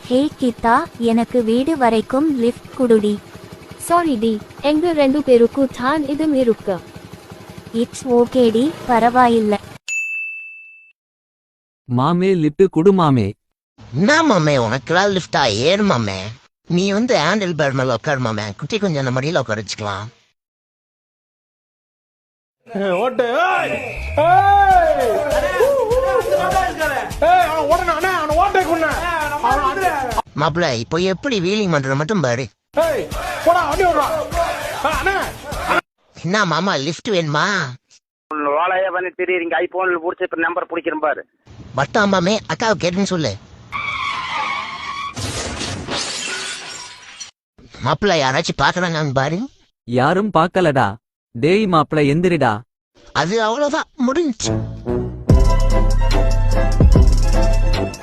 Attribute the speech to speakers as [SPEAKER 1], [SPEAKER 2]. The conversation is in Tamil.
[SPEAKER 1] ஹே கீதா, எனக்கு வீடு வரைக்கும் லிஃப்ட் குடுடி.
[SPEAKER 2] சாரி டி, எங்க ரெண்டு பேருக்கு தான் இதும் இருக்கு.
[SPEAKER 1] இட்ஸ் ஓகேடி, பரவாயில்ல.
[SPEAKER 3] மாமே லிஃப்ட் குடு மாமே.
[SPEAKER 4] என்ன மாமே உனக்குலாம் லிஃப்டா? ஏறு மாமே. நீ ஹேண்டில் பேர் மேல உட்காரு மாமே. குட்டி கொஞ்சம் அந்த மடியில உட்கார வச்சுக்கலாம்.
[SPEAKER 5] ஓட்டு
[SPEAKER 4] மாப்பிள்ள இப்போ எப்படி வீலிங் பண்றது மட்டும் பாரு. என்ன மாமா லிஃப்ட் வேணுமா?
[SPEAKER 6] வேலையா பண்ணி தெரியுறீங்க. ஐபோன்ல புடிச்சு இப்ப நம்பர் பிடிக்கிறேன் பாரு.
[SPEAKER 4] பட்டாம் மாமே, அக்காவை கேட்டுன்னு சொல்லு. மாப்பிள்ள யாராச்சும் பாக்குறாங்கன்னு பாரு.
[SPEAKER 3] யாரும் பாக்கலடா. டேய் மாப்ள எந்திரிடா.
[SPEAKER 4] அது அவ்வளவுதான், முடிஞ்சு.